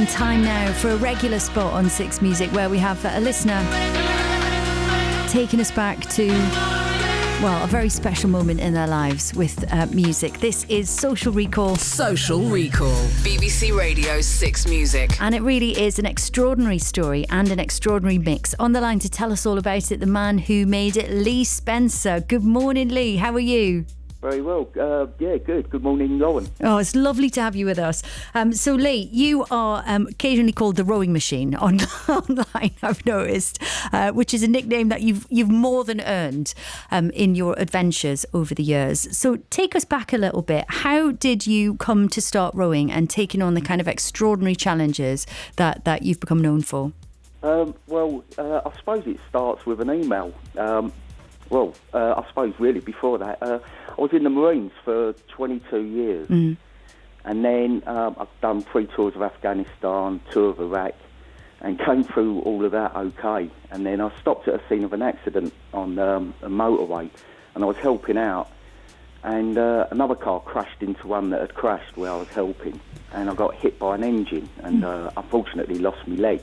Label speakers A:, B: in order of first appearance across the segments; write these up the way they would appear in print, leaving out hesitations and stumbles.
A: Time now for a regular spot on Six Music where we have a listener taking us back to, well, a very special moment in their lives with music. This is Social Recall.
B: Social Recall. BBC Radio 6 Music.
A: And it really is an extraordinary story and an extraordinary mix. On the line to tell us all about it, the man who made it, Lee Spencer. Good morning, Lee. How are you?
C: Very well. Yeah, good. Good morning, Lauren.
A: Oh, it's lovely to have you with us. So, Lee, you are occasionally called the Rowing Machine online, I've noticed, which is a nickname that you've more than earned in your adventures over the years. So take us back a little bit. How did you come to start rowing and taking on the kind of extraordinary challenges that you've become known for?
C: I suppose it starts with an email. I suppose really before that, I was in the Marines for 22 years. Mm. And then I've done 3 tours of Afghanistan, 2 of Iraq, and came through all of that okay. And then I stopped at a scene of an accident on a motorway, and I was helping out. And another car crashed into one that had crashed where I was helping. And I got hit by an engine and unfortunately lost my leg.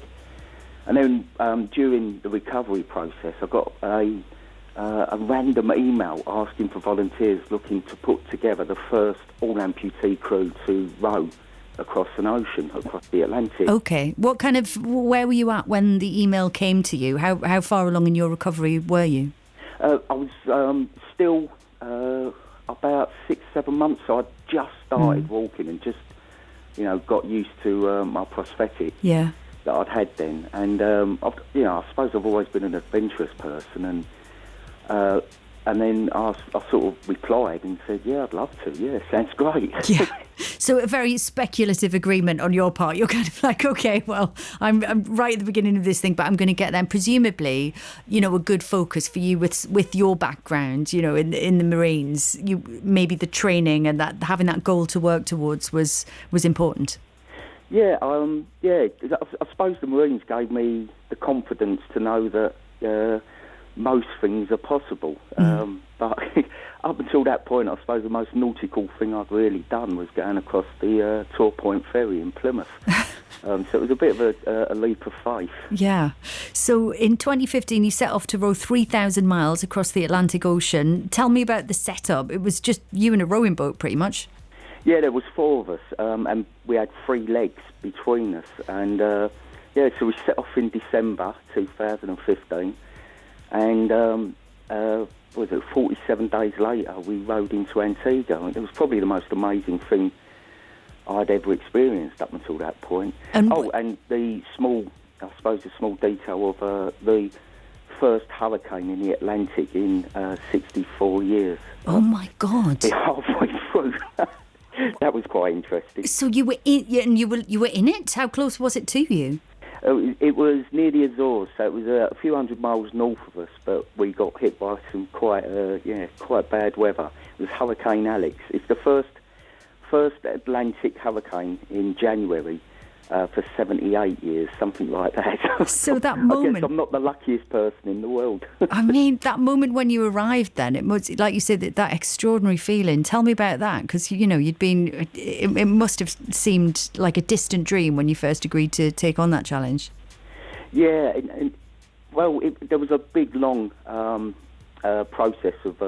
C: And then during the recovery process, I got a random email asking for volunteers looking to put together the first all-amputee crew to row across an ocean, across the Atlantic.
A: Okay. Where were you at when the email came to you? How far along in your recovery were you?
C: I was still about 6-7 months. So I'd just started walking and just, got used to my prosthetic.
A: Yeah.
C: That I'd had then. And, I suppose I've always been an adventurous person, and then I sort of replied and said, yeah, I'd love to. Yeah, sounds great.
A: Yeah. So a very speculative agreement on your part. You're kind of like, okay, well, I'm right at the beginning of this thing, but I'm going to get there. And presumably, a good focus for you with your background, in the Marines, maybe the training and that having that goal to work towards was important.
C: Yeah, I suppose the Marines gave me the confidence to know that most things are possible. But up until that point, I suppose the most nautical thing I'd really done was going across the Tor Point ferry in Plymouth. So it was a bit of a leap of faith.
A: Yeah. So in 2015, you set off to row 3,000 miles across the Atlantic Ocean. Tell me about the setup. It was just you and a rowing boat, pretty much.
C: Yeah, there was 4 of us, and we had 3 legs between us. And, so we set off in December 2015. And 47 days later, we rowed into Antigua. And it was probably the most amazing thing I'd ever experienced up until that point. And the small detail of the first hurricane in the Atlantic in 64 years.
A: Oh my God!
C: Halfway through. That was quite interesting.
A: So you were in, you were in it. How close was it to you?
C: It was near the Azores, so it was a few hundred miles north of us, but we got hit by some quite bad weather. It was Hurricane Alex. It's the first Atlantic hurricane in January for 78 years, something like that.
A: So that moment...
C: I guess I'm not the luckiest person in the world.
A: I mean, that moment when you arrived then, it was, like you said, that extraordinary feeling. Tell me about that, because, you'd been... It must have seemed like a distant dream when you first agreed to take on that challenge. Yeah,
C: there was a big, long process of,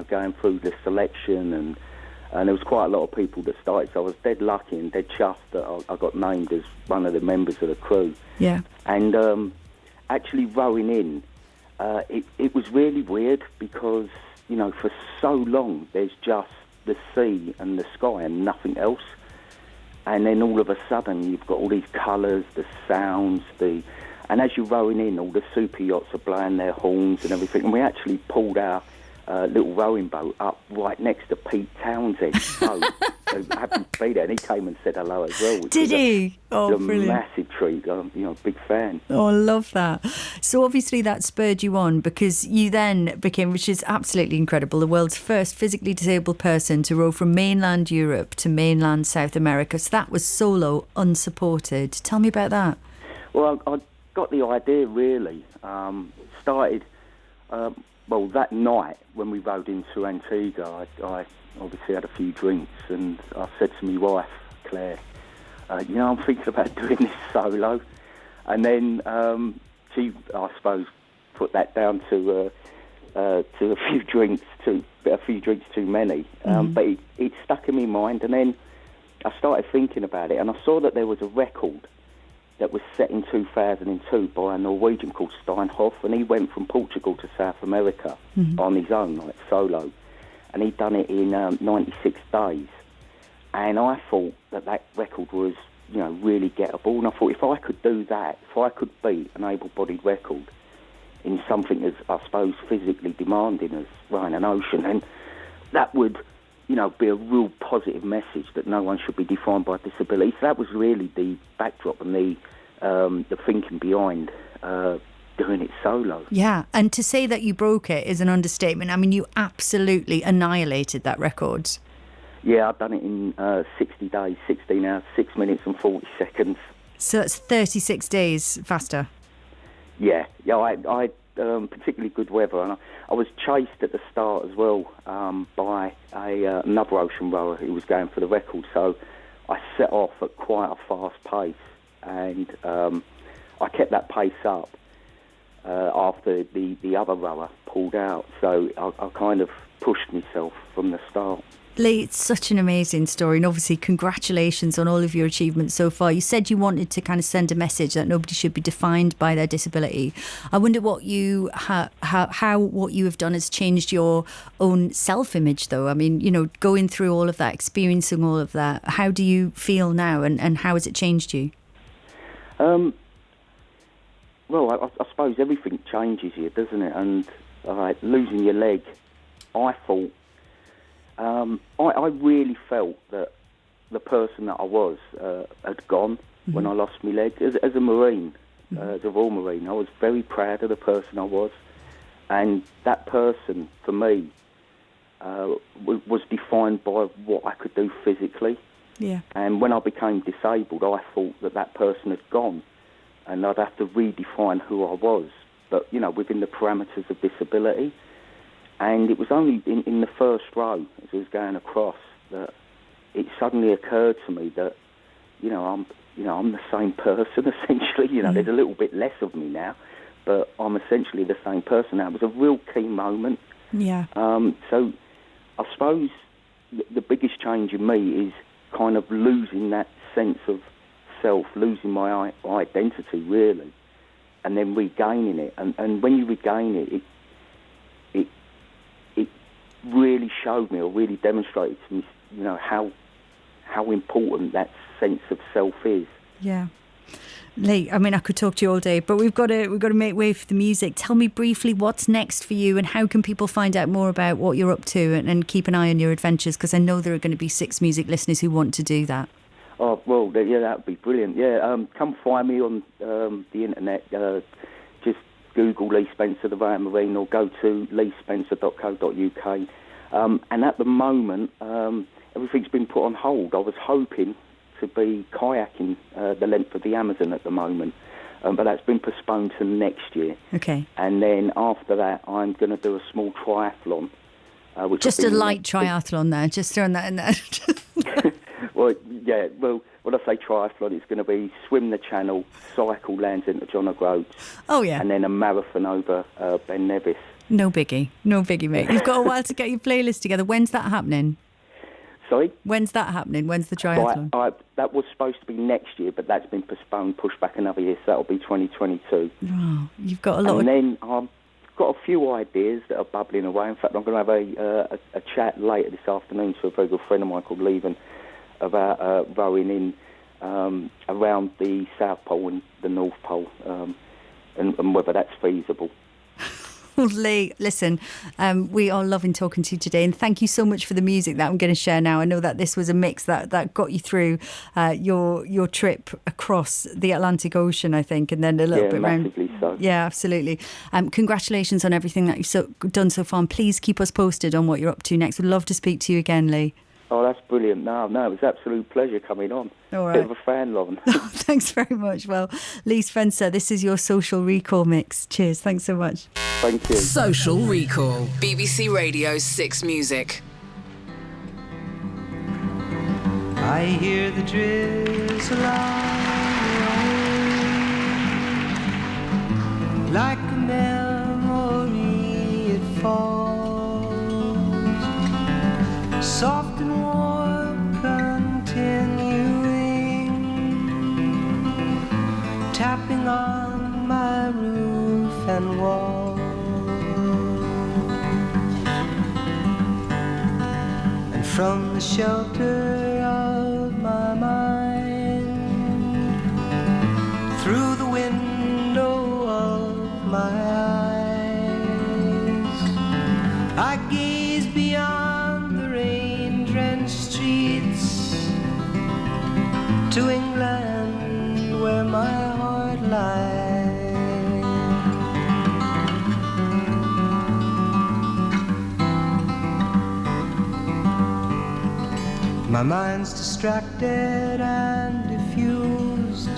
C: going through the selection and there was quite a lot of people that started, so I was dead lucky and dead chuffed that I got named as one of the members of the crew.
A: Yeah.
C: And actually rowing in, it was really weird because, for so long there's just the sea and the sky and nothing else. And then all of a sudden you've got all these colours, the sounds, and as you're rowing in, all the super yachts are blowing their horns and everything. And we actually pulled our little rowing boat up right next to Pete Townsend's boat. So happened to be there, and he came and said hello as well.
A: Did he? Oh, brilliant.
C: A massive treat. Big fan.
A: Oh, I love that. So obviously that spurred you on because you then became, which is absolutely incredible, the world's first physically disabled person to row from mainland Europe to mainland South America. So that was solo, unsupported. Tell me about that.
C: Well, I got the idea really. Started... that night when we rowed into Antigua, I obviously had a few drinks and I said to my wife, Claire, I'm thinking about doing this solo. And then she, I suppose, put that down to a few drinks too many. But it stuck in my mind, and then I started thinking about it, and I saw that there was a record that was set in 2002 by a Norwegian called Steinhoff, and he went from Portugal to South America on his own, like solo, and he'd done it in 96 days. And I thought that record was, really gettable, and I thought if I could do that, if I could beat an able-bodied record in something as, I suppose, physically demanding as running an ocean, and that would, be a real positive message that no one should be defined by disability. So that was really the backdrop and the thinking behind doing it solo.
A: Yeah, and to say that you broke it is an understatement. I mean, you absolutely annihilated that record.
C: Yeah, I've done it in 60 days, 16 hours, 6 minutes and 40 seconds.
A: So that's 36 days faster.
C: Yeah, I particularly good weather, and I was chased at the start as well by another ocean rower who was going for the record, so I set off at quite a fast pace, and I kept that pace up after the other rower pulled out, so I kind of pushed myself from the start.
A: Lee, it's such an amazing story, and obviously congratulations on all of your achievements so far. You said you wanted to kind of send a message that nobody should be defined by their disability. I wonder what how what you have done has changed your own self-image, though. I mean, going through all of that, experiencing all of that, how do you feel now, and how has it changed you?
C: Well, I suppose everything changes you, doesn't it? And losing your leg, I thought, I really felt that the person that I was had gone when I lost my leg. As a Marine, as a Royal Marine, I was very proud of the person I was. And that person, for me, was defined by what I could do physically.
A: Yeah.
C: And when I became disabled, I thought that person had gone. And I'd have to redefine who I was, but, within the parameters of disability. And it was only in the first row, as I was going across, that it suddenly occurred to me that, I'm the same person, essentially. There's a little bit less of me now, but I'm essentially the same person now. It was a real key moment.
A: Yeah.
C: So I suppose the biggest change in me is kind of losing that sense of self, losing my identity, really, and then regaining it. And when you regain it, it really showed me, or really demonstrated to me, how important that sense of self is.
A: Yeah. Lee, I mean, I could talk to you all day, but we've got to make way for the music. Tell me briefly what's next for you, and how can people find out more about what you're up to, and keep an eye on your adventures, because I know there are going to be 6 Music listeners who want to do that.
C: Oh, well, yeah, that would be brilliant. Yeah, come find me on the internet. Just Google Lee Spencer, the Royal Marine, or go to leespencer.co.uk. And at the moment, everything's been put on hold. I was hoping to be kayaking the length of the Amazon at the moment, but that's been postponed to next year.
A: Okay.
C: And then after that, I'm going to do a small triathlon.
A: Just a light triathlon there, just throwing that in there.
C: Well, yeah, well, when I say triathlon, it's going to be swim the channel, cycle Land's End to John O'Groats.
A: Oh, yeah.
C: And then a marathon over Ben Nevis.
A: No biggie, mate. You've got a while to get your playlist together. When's that happening?
C: Sorry?
A: When's that happening? When's the triathlon?
C: That was supposed to be next year, but that's been postponed, pushed back another year, so that'll be 2022.
A: Oh, you've got a lot.
C: And then I've got a few ideas that are bubbling away. In fact, I'm going to have a chat later this afternoon to a very good friend of mine called Leverne about rowing in around the South Pole and the North Pole, and whether that's feasible.
A: Lee, listen, we are loving talking to you today, and thank you so much for the music that I'm going to share now. I know that this was a mix that got you through your trip across the Atlantic Ocean, I think, and then a little bit around.
C: So.
A: Yeah, absolutely. Congratulations on everything that you've done so far, and please keep us posted on what you're up to next. We'd love to speak to you again, Lee.
C: Oh, that's brilliant. No, it was an absolute pleasure coming on.
A: All right.
C: Bit of a fan, Lauren.
A: Thanks very much. Well, Lee Spencer, this is your Social Recall mix. Cheers. Thanks so much.
C: Thank you.
B: Social Recall. BBC Radio 6 Music.
D: I hear the drizzle It's a long road, like a memory it falls, soft and warm, continuing, tapping on my roof and walls. And from the shelter of my mind, through the window of my eyes, I gaze beyond the rain-drenched streets to England, where my heart lies. My mind's distracted and diffused.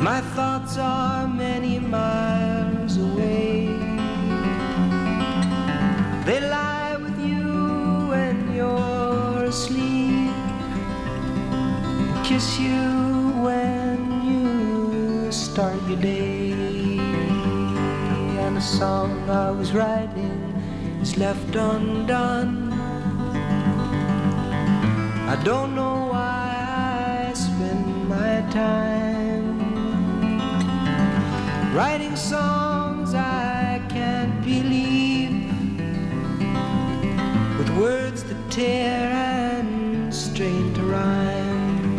D: My thoughts are many miles away. They lie with you when you're asleep, kiss you when you start your day. And a song I was writing is left undone. I don't know why I spend my time writing songs I can't believe, with words that tear and strain to rhyme.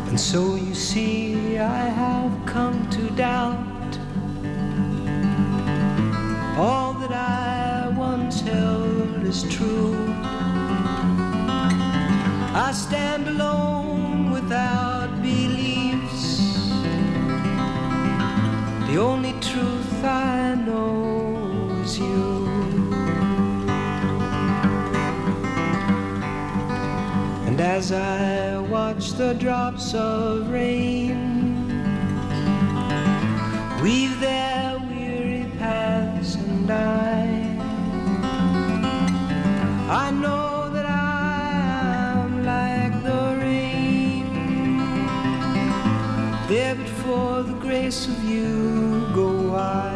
D: And so you see, I have come to doubt all that I once held as true. I stand alone without beliefs. The only truth I know is you. And as I watch the drops of rain weave their weary paths, and I know that I am like the rain, there but for the grace of you go I.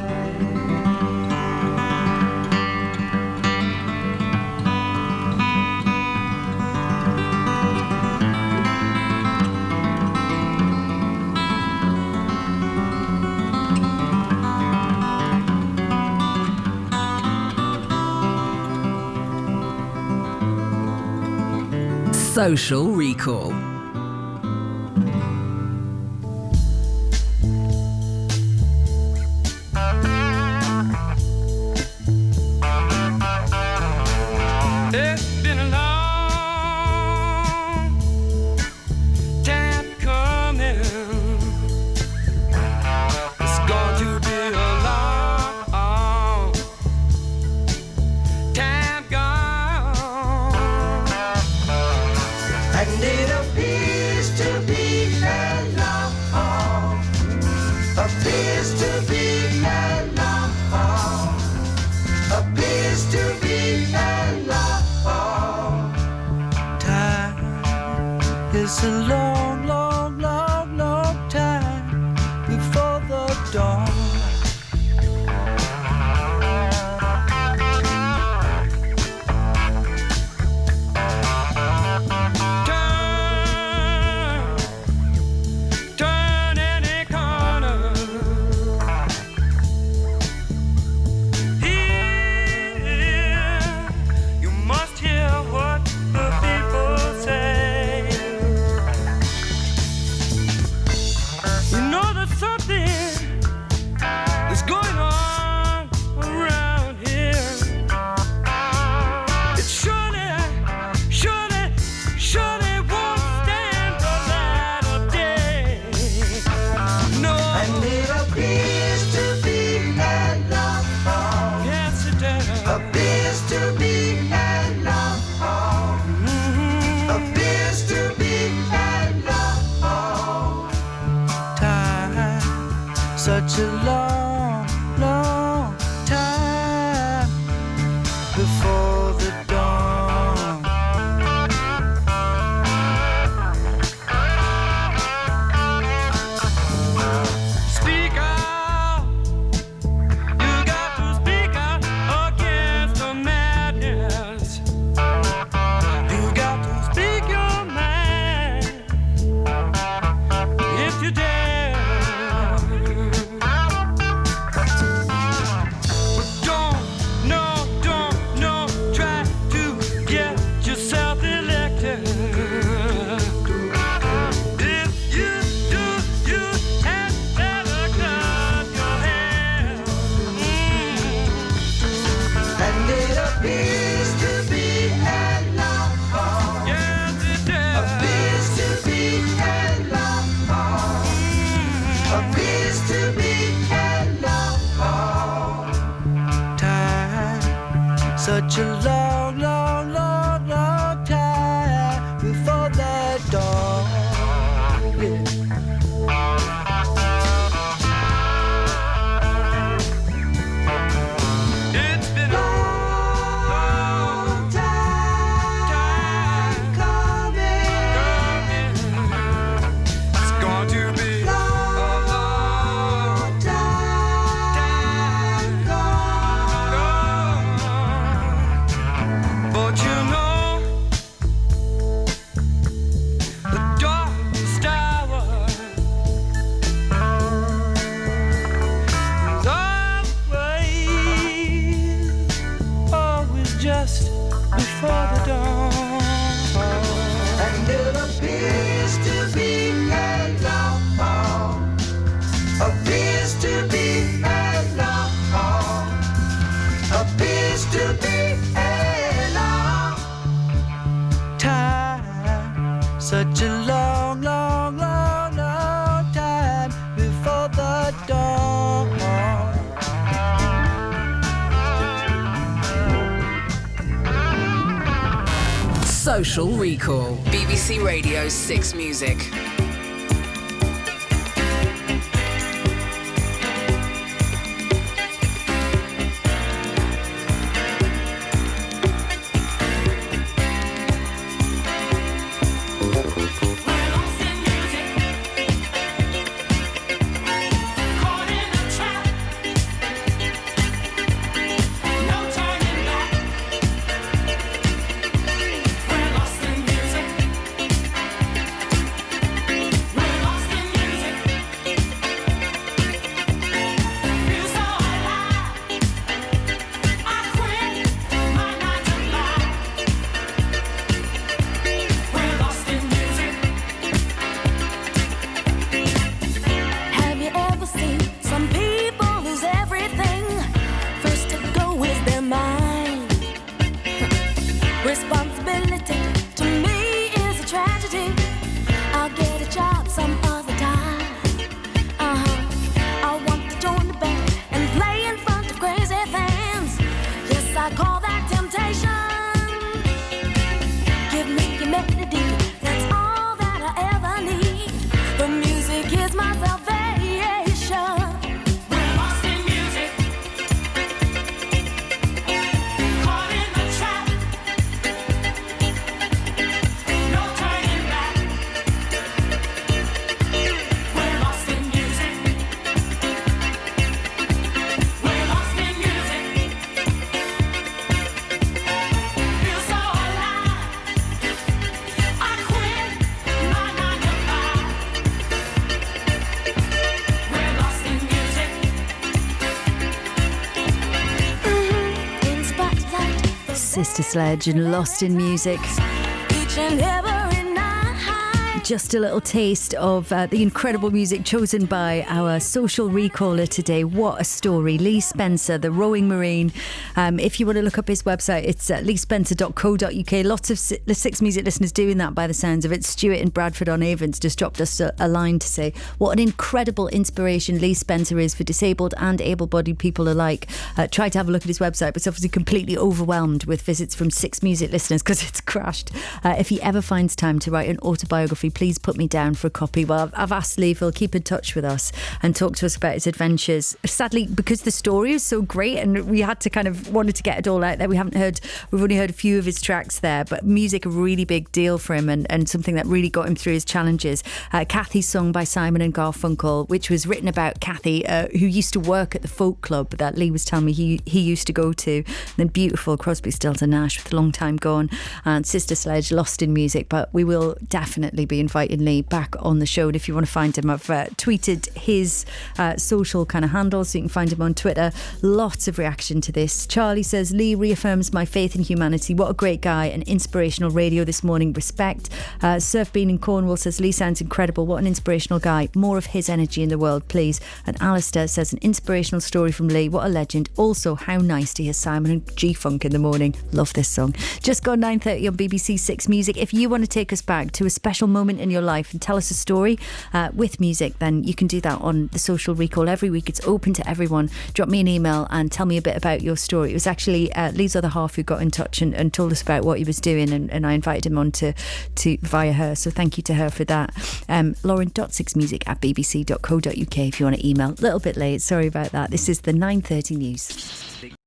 B: Social Recall.
D: It's a long, long, long, long time before the dawn. Turn any corner. Here, you must hear what the people say. You know there's something long, long time before the dawn. Speak out, you got to speak out against the madness. You got to speak your mind if you dare. Don't, no, try to get yourself elected. If you do, you had better cut your hair. And it appears to be a long haul. Yes, it does. Appears to be a long haul. Appears to be a long haul. Time, such a long, long, long, long time before the dawn. Yeah. It's been a long time coming. It's going to be a long time gone. But you know, the darkest hour is always just before the dawn. And it appears to be a long haul. Appears to be a long haul. Appears to be a long time. Such a long, long, long, long time before the dawn.
B: Social Recall. BBC Radio 6 Music.
E: Have you ever seen some people lose everything? First to go is their mind. Responsibility to me is a tragedy. I'll get a job some other time. I want to join the band and play in front of crazy fans. Yes, I call that temptation. Give me your melody, that's all that I ever need. The music is my salvation. We're lost in music, caught in the trap. No turning back. We're lost in music. We're lost in music. Feel so alive. I quit my 9 to 5. We're lost in music. In spotlight, the
A: Sister Sledge and Lost in Music.
E: each and every night.
A: Just a little taste of the incredible music chosen by our social recaller today. What a story. Lee Spencer, the rowing marine. If you want to look up his website, it's leespencer.co.uk. Lots of the Six Music listeners doing that by the sounds of it. Stuart in Bradford on Avons just dropped us a line to say what an incredible inspiration Lee Spencer is for disabled and able-bodied people alike. Try to have a look at his website, but it's obviously completely overwhelmed with visits from Six Music listeners because it's crashed. If he ever finds time to write an autobiography, please put me down for a copy. Well, I've asked Lee if he'll keep in touch with us and talk to us about his adventures. Sadly, because the story is so great and we had to kind of wanted to get it all out there, we've only heard a few of his tracks there, but music a really big deal for him and something that really got him through his challenges. Kathy's song by Simon and Garfunkel, which was written about Kathy, who used to work at the folk club that Lee was telling me he used to go to. And then beautiful Crosby, Stills and Nash with A Long Time Gone, and Sister Sledge, Lost in Music. But we will definitely be inviting Lee back on the show, and if you want to find him, I've tweeted his social kind of handles, so you can find him on Twitter. Lots of reaction to this. Charlie says, Lee reaffirms my faith in humanity. What a great guy, and inspirational radio this morning. Respect. Surf Bean in Cornwall says, Lee sounds incredible. What an inspirational guy. More of his energy in the world, please. And Alistair says, an inspirational story from Lee. What a legend. Also, how nice to hear Simon and G-Funk in the morning. Love this song. Just gone 9:30 on BBC Six Music. If you want to take us back to a special moment in your life and tell us a story with music, then you can do that on the Social Recall every week. It's open to everyone. Drop me an email and tell me a bit about your story. It was actually Lee's other half who got in touch and told us about what he was doing, and I invited him on to via her, so thank you to her for that. Lauren.sixmusic@bbc.co.uk if you want to email. A little bit late, sorry about that. This is the 9:30 news.